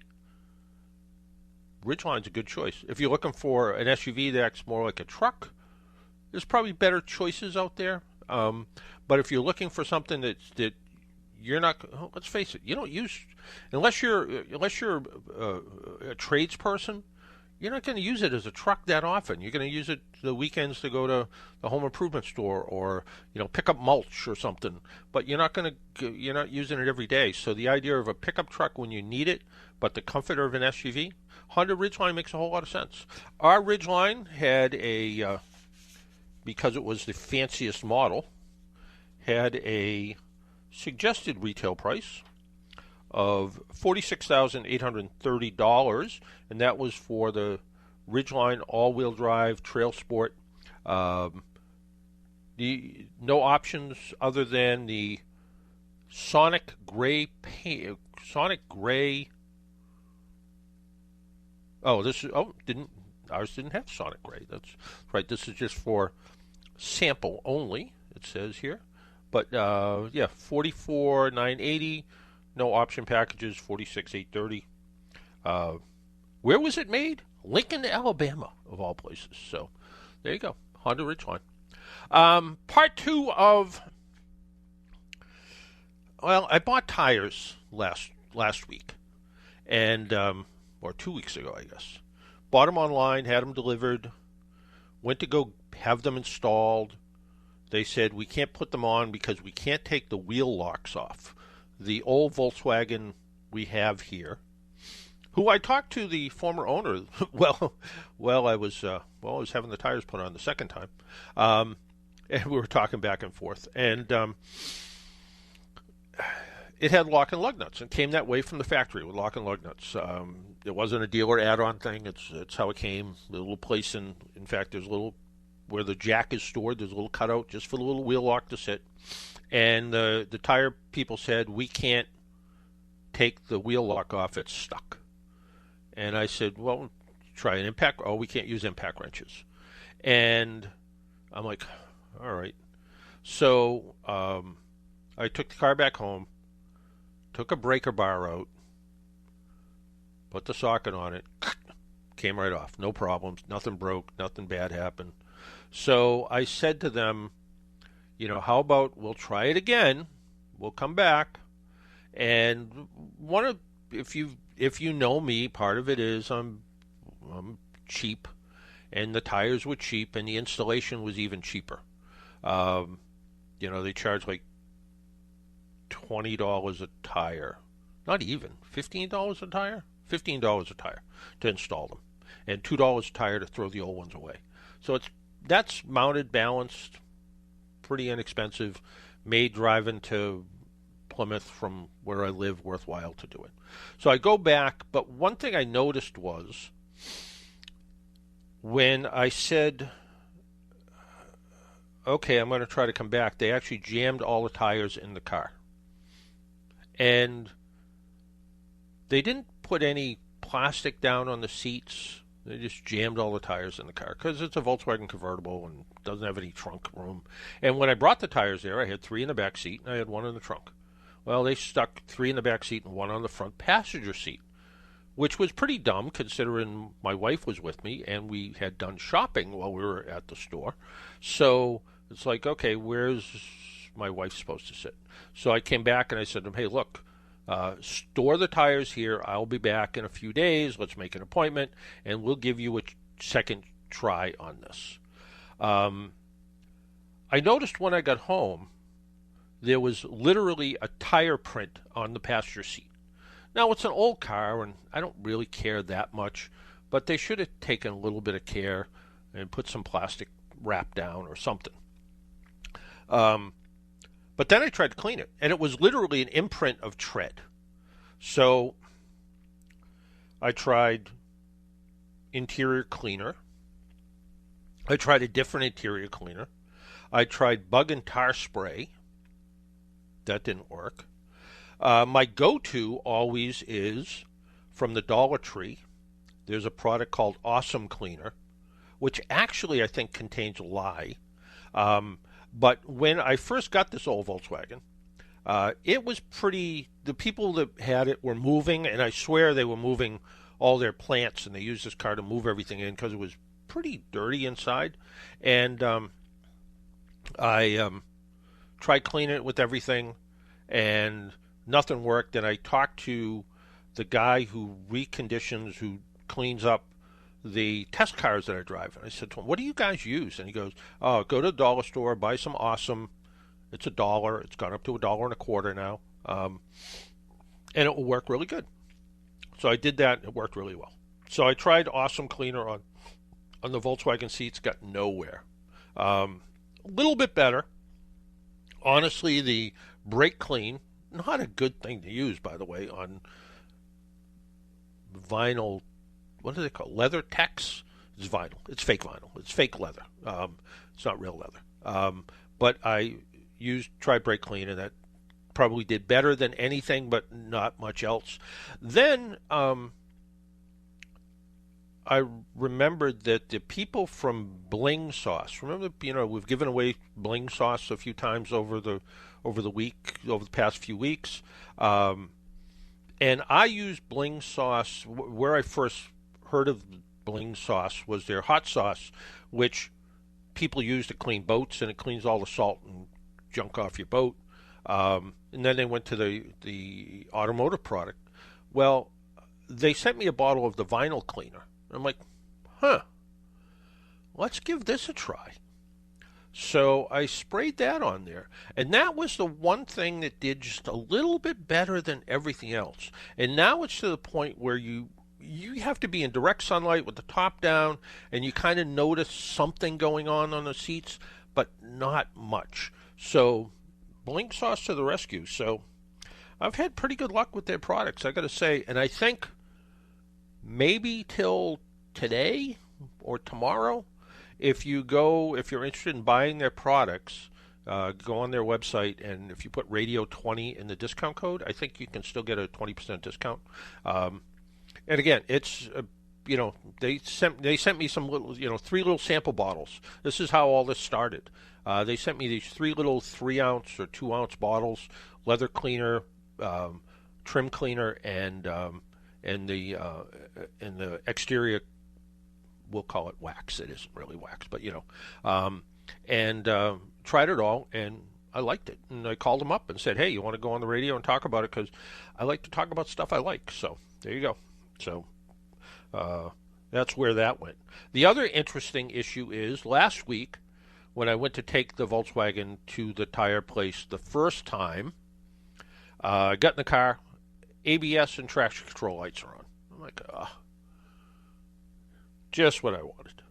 Ridgeline's a good choice. If you're looking for an SUV that acts more like a truck, there's probably better choices out there. But if you're looking for something that you're not, let's face it, you don't use, unless you're a tradesperson, you're not going to use it as a truck that often. You're going to use it the weekends to go to the home improvement store or pick up mulch or something. But you're not using it every day. So the idea of a pickup truck when you need it, but the comfort of an SUV, Honda Ridgeline makes a whole lot of sense. Our Ridgeline had because it was the fanciest model, had a suggested retail price of $46,830, and that was for the Ridgeline all-wheel drive Trail Sport. No options other than the Sonic Gray paint. Sonic Gray. Ours didn't have Sonic Gray. That's right. This is just for sample only. It says here, but $44,980. No option packages, $46,830. Where was it made? Lincoln, Alabama, of all places. So there you go, Honda Ridgeline. Part two of, I bought tires last week, and or 2 weeks ago, I guess. Bought them online, had them delivered, went to go have them installed. They said we can't put them on because we can't take the wheel locks off. The old Volkswagen we have here, who I talked to the former owner. I was having the tires put on the second time, and we were talking back and forth, and it had lock and lug nuts, and came that way from the factory with lock and lug nuts. It wasn't a dealer add-on thing. It's how it came. The little place in fact, there's a little where the jack is stored. There's a little cutout just for the little wheel lock to sit. And the tire people said, we can't take the wheel lock off, it's stuck. And I said, well, try an impact. Oh, we can't use impact wrenches. And I'm like, all right. So I took the car back home, took a breaker bar out, put the socket on it, came right off. No problems, nothing broke, nothing bad happened. So I said to them, how about we'll try it again? We'll come back, and if you know me, part of it is I'm cheap, and the tires were cheap, and the installation was even cheaper. They charge like $20 a tire, not even $15 a tire, $15 a tire to install them, and $2 a tire to throw the old ones away. So that's mounted, balanced, pretty inexpensive, made driving to Plymouth from where I live worthwhile to do it. So I go back, but one thing I noticed was when I said, okay, I'm going to try to come back, they actually jammed all the tires in the car. And they didn't put any plastic down on the seats. They just jammed all the tires in the car because it's a Volkswagen convertible and doesn't have any trunk room. And when I brought the tires there, I had 3 in the back seat and I had 1 in the trunk. Well, they stuck 3 in the back seat and 1 on the front passenger seat, which was pretty dumb considering my wife was with me and we had done shopping while we were at the store. So it's like, okay, where's my wife supposed to sit? So I came back and I said to him, hey, look, store the tires here. I'll be back in a few days. Let's make an appointment, and we'll give you a second try on this. I noticed when I got home, there was literally a tire print on the passenger seat. Now, it's an old car, and I don't really care that much, but they should have taken a little bit of care and put some plastic wrap down or something. But then I tried to clean it, and it was literally an imprint of tread. So I tried interior cleaner. I tried a different interior cleaner. I tried bug and tar spray. That didn't work. My go-to always is from the Dollar Tree. There's a product called Awesome Cleaner, which actually I think contains lye. But when I first got this old Volkswagen, it was pretty, the people that had it were moving, and I swear they were moving all their plants, and they used this car to move everything in because it was pretty dirty inside. And I tried cleaning it with everything, and nothing worked. And I talked to the guy who reconditions, who cleans up the test cars that I drive. And I said to him, what do you guys use? And he goes, oh, go to the dollar store, buy some Awesome. It's $1. It's gone up to $1.25 now. And it will work really good. So I did that, and it worked really well. So I tried Awesome Cleaner on the Volkswagen seats, got nowhere. A little bit better. Honestly, the brake clean, not a good thing to use, by the way, on vinyl. What do they call it? Leather Tex? It's vinyl. It's fake vinyl. It's fake leather. It's not real leather. But I tried brake clean, and that probably did better than anything, but not much else. Then I remembered that the people from Bling sauce, remember, we've given away Bling sauce a few times over the past few weeks, and I used Bling sauce. Where I first heard of Bling sauce was their hot sauce, which people use to clean boats, and it cleans all the salt and junk off your boat. And then they went to the automotive product. Well, they sent me a bottle of the vinyl cleaner. I'm like, let's give this a try. So I sprayed that on there, and that was the one thing that did just a little bit better than everything else. And now it's to the point where you have to be in direct sunlight with the top down, and you kind of notice something going on the seats, but not much. So Bling sauce to the rescue. So I've had pretty good luck with their products, I got to say, and I think maybe till today or tomorrow, if you're interested in buying their products, go on their website, and if you put Radio 20 in the discount code, I think you can still get a 20% discount. And again, it's they sent me some little 3 little sample bottles. This is how all this started. They sent me these 3 little 3-ounce or 2-ounce bottles, leather cleaner, trim cleaner, and the exterior, we'll call it wax. It isn't really wax, but tried it all, and I liked it. And I called them up and said, hey, you want to go on the radio and talk about it? Because I like to talk about stuff I like. So there you go. So that's where that went. The other interesting issue is last week when I went to take the Volkswagen to the tire place the first time, I got in the car, ABS and traction control lights are on. I'm like, just what I wanted.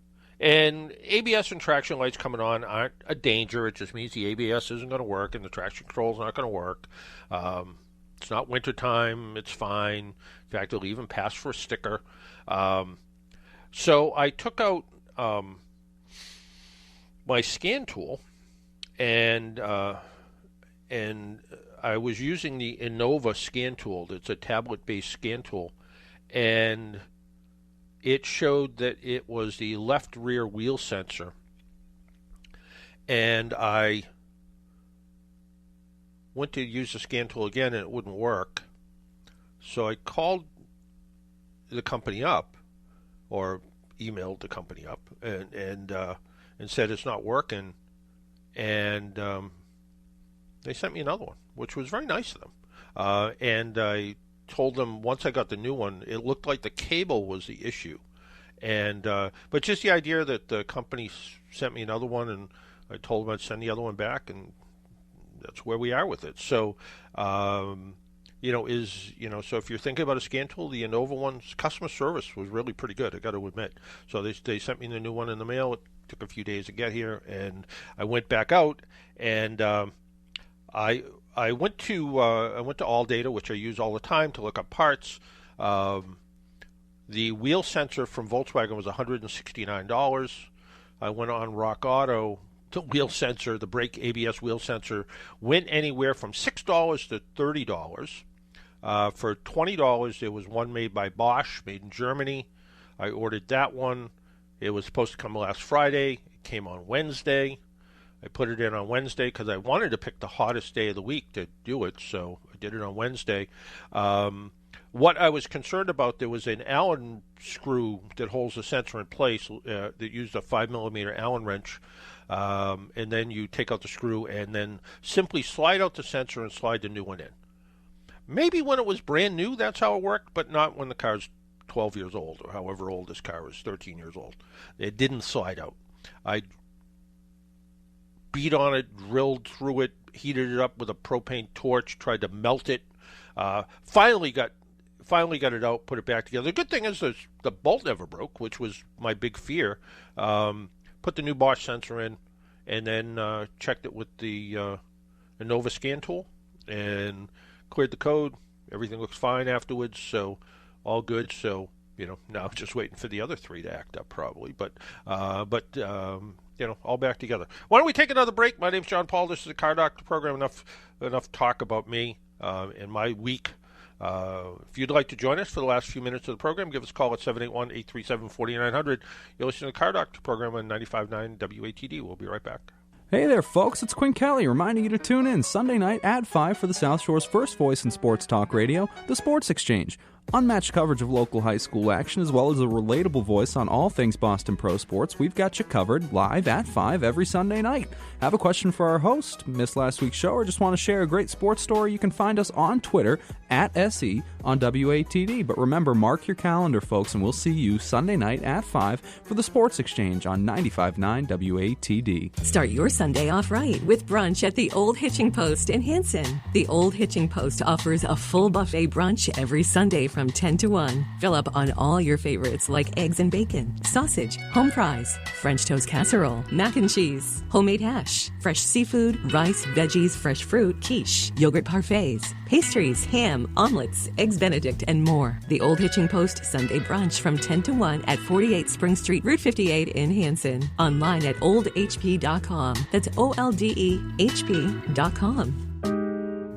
And ABS and traction lights coming on aren't a danger. It just means the ABS isn't going to work and the traction control is not going to work. It's not wintertime. It's fine. In fact, it'll even pass for a sticker. So I took out my scan tool, and I was using the Innova scan tool. It's a tablet-based scan tool, and it showed that it was the left rear wheel sensor, and I went to use the scan tool again, and it wouldn't work. So I called the company up, or emailed the company up, and said it's not working, and they sent me another one, which was very nice of them. And I told them once I got the new one, it looked like the cable was the issue, And but just the idea that the company sent me another one, and I told them I'd send the other one back, and that's where we are with it. So, so if you're thinking about a scan tool, the Innova one's customer service was really pretty good, I got to admit. So they sent me the new one in the mail. It took a few days to get here, and I went back out, and I went to All Data, which I use all the time to look up parts. The wheel sensor from Volkswagen was $169. I went on Rock Auto. The wheel sensor, the brake ABS wheel sensor, went anywhere from $6 to $30. For $20, there was one made by Bosch, made in Germany. I ordered that one. It was supposed to come last Friday. It came on Wednesday. I put it in on Wednesday because I wanted to pick the hottest day of the week to do it, so I did it on Wednesday. What I was concerned about, there was an Allen screw that holds the sensor in place that used a 5mm Allen wrench. And then you take out the screw and then simply slide out the sensor and slide the new one in. Maybe when it was brand new, that's how it worked, but not when the car's 12 years old or however old this car is, 13 years old. It didn't slide out. I beat on it, drilled through it, heated it up with a propane torch, tried to melt it. Finally got it out, put it back together. The good thing is the bolt never broke, which was my big fear. Put the new Bosch sensor in, and then checked it with the Innova scan tool, and cleared the code. Everything looks fine afterwards, so all good. So now just waiting for the other three to act up, probably. But all back together. Why don't we take another break? My name's John Paul. This is the Car Doctor program. Enough talk about me and my week. If you'd like to join us for the last few minutes of the program, give us a call at 781-837-4900. You're listening to the Car Doctor program on 95.9 WATD. We'll be right back. Hey there, folks. It's Quinn Kelly reminding you to tune in Sunday night at 5 for the South Shore's first voice in sports talk radio, The Sports Exchange. Unmatched coverage of local high school action as well as a relatable voice on all things Boston Pro Sports. We've got you covered live at 5 every Sunday night. Have a question for our host, missed last week's show, or just want to share a great sports story? You can find us on Twitter at SE on WATD. But remember, mark your calendar, folks, and we'll see you Sunday night at 5 for the Sports Exchange on 95.9 WATD. Start your Sunday off right with brunch at the Old Hitching Post in Hanson. The Old Hitching Post offers a full buffet brunch every Sunday from 10 to 1. Fill up on all your favorites like eggs and bacon, sausage, home fries, French toast casserole, mac and cheese, homemade hash, fresh seafood, rice, veggies, fresh fruit, quiche, yogurt parfaits, pastries, ham, omelets, eggs Benedict, and more. The Old Hitching Post Sunday brunch from 10 to 1 at 48 Spring Street, Route 58 in Hanson. Online at oldhp.com. That's OLDEHP.com.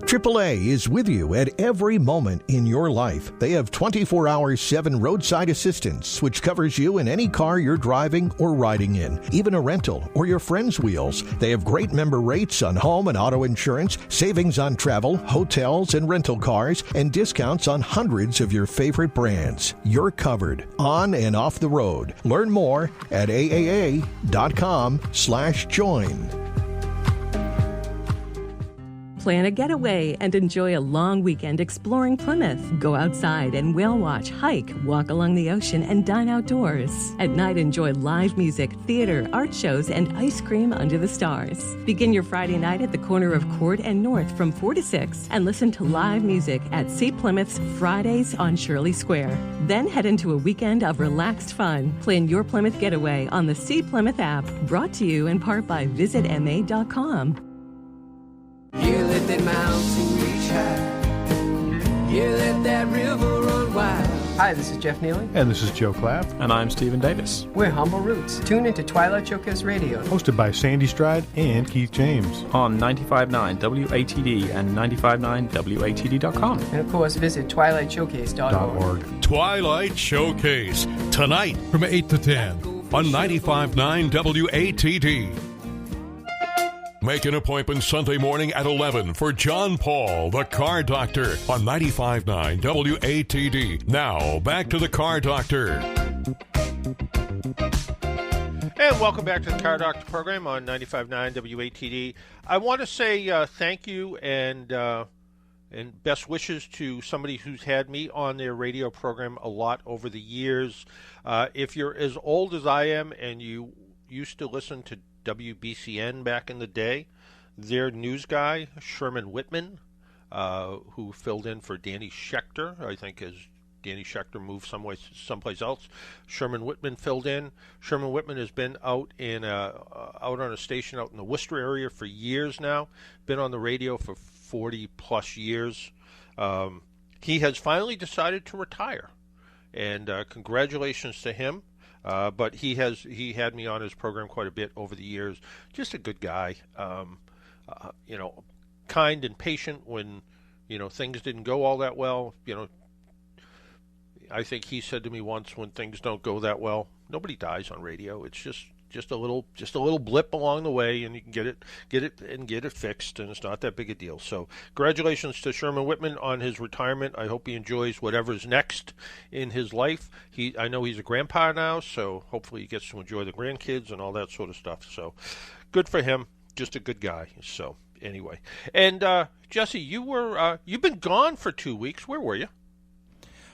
AAA is with you at every moment in your life. They have 24-hour 7 roadside assistance, which covers you in any car you're driving or riding in, even a rental or your friend's wheels. They have great member rates on home and auto insurance, savings on travel, hotels, and rental cars, and discounts on hundreds of your favorite brands. You're covered on and off the road. Learn more at aaa.com/join. Plan a getaway and enjoy a long weekend exploring Plymouth. Go outside and whale watch, hike, walk along the ocean, and dine outdoors. At night, enjoy live music, theater, art shows, and ice cream under the stars. Begin your Friday night at the corner of Court and North from 4 to 6 and listen to live music at See Plymouth's Fridays on Shirley Square. Then head into a weekend of relaxed fun. Plan your Plymouth getaway on the See Plymouth app, brought to you in part by visitma.com. You let that mountain reach high. You let that river run wild. Hi, this is Jeff Neely. And this is Joe Clapp. And I'm Stephen Davis. We're Humble Roots. Tune into Twilight Showcase Radio. Hosted by Sandy Stride and Keith James. On 95.9 WATD and 95.9WATD.com. And of course, visit twilightshowcase.org. Twilight Showcase, tonight from 8 to 10 on 95.9 WATD. Make an appointment Sunday morning at 11 for John Paul, the Car Doctor, on 95.9 WATD. Now, back to the Car Doctor. And welcome back to the Car Doctor program on 95.9 WATD. I want to say thank you and And best wishes to somebody who's had me on their radio program a lot over the years. If you're as old as I am and you used to listen to WBCN back in the day, their news guy, Sherman Whitman, who filled in for Danny Schechter, I think as Danny Schechter moved someplace else, Sherman Whitman filled in. Sherman Whitman has been out on a station out in the Worcester area for years now, been on the radio for 40-plus years. He has finally decided to retire, and congratulations to him. But he had me on his program quite a bit over the years. Just a good guy, kind and patient when things didn't go all that well. I think he said to me once, when things don't go that well, nobody dies on radio. It's just a little blip along the way, and you can get it fixed, and it's not that big a deal. So congratulations to Sherman Whitman on his retirement. I hope he enjoys whatever's next in his life. I know he's a grandpa now, so hopefully he gets to enjoy the grandkids and all that sort of stuff. So good for him. Just a good guy. So anyway, and Jesse, you've been gone for 2 weeks. Where were you?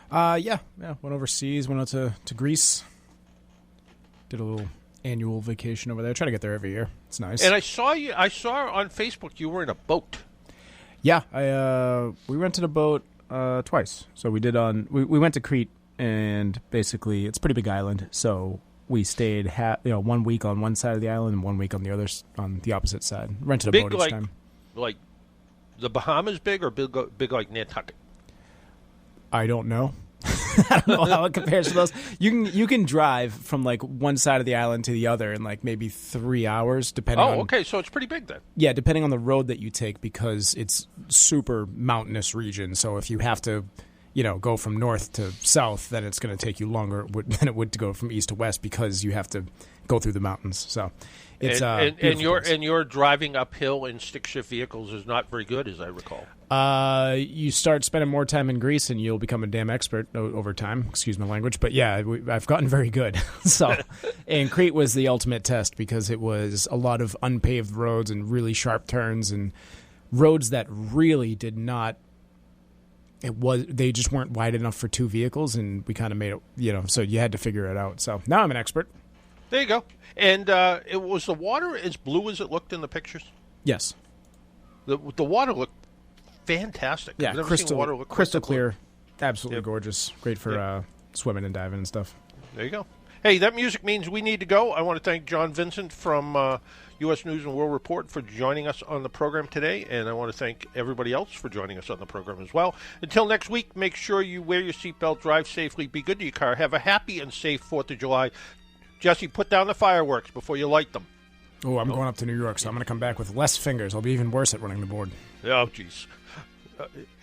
Yeah. Went overseas. Went out to Greece. Did a little annual vacation over there. I try to get there every year. It's nice. And I saw on Facebook you were in a boat. Yeah, we rented a boat twice. So we we went to Crete, and basically it's a pretty big island. So we stayed 1 week on one side of the island and 1 week on the other, on the opposite side. Rented a boat each time. Like the Bahamas big, or big like Nantucket? I don't know. I don't know how it compares to those. You can drive from like one side of the island to the other in like maybe 3 hours, depending on... Oh, okay, so it's pretty big then. Yeah, depending on the road that you take, because it's super mountainous region. So if you have to, go from north to south, then it's going to take you longer than it would to go from east to west, because you have to go through the mountains. So it's and your driving uphill in stick shift vehicles is not very good, as I recall. You start spending more time in Greece, and you'll become a damn expert over time. Excuse my language, but yeah, I've gotten very good. So, and Crete was the ultimate test, because it was a lot of unpaved roads and really sharp turns, and roads that really did not. They just weren't wide enough for two vehicles, and we kind of made it. So you had to figure it out. So now I'm an expert. There you go. And was the water as blue as it looked in the pictures? Yes. The water looked fantastic. Yeah, I've never seen water look crystal clear. Absolutely gorgeous. Great for swimming and diving and stuff. There you go. Hey, that music means we need to go. I want to thank John Vincent from U.S. News and World Report for joining us on the program today, and I want to thank everybody else for joining us on the program as well. Until next week, make sure you wear your seatbelt, drive safely, be good to your car, have a happy and safe 4th of July. Jesse, put down the fireworks before you light them. Oh, I'm going up to New York, so I'm going to come back with less fingers. I'll be even worse at running the board. Oh, jeez.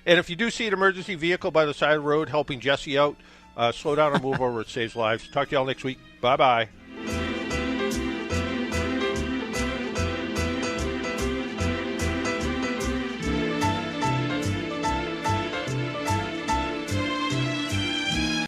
And if you do see an emergency vehicle by the side of the road helping Jesse out, slow down or move over. It saves lives. Talk to you all next week. Bye-bye.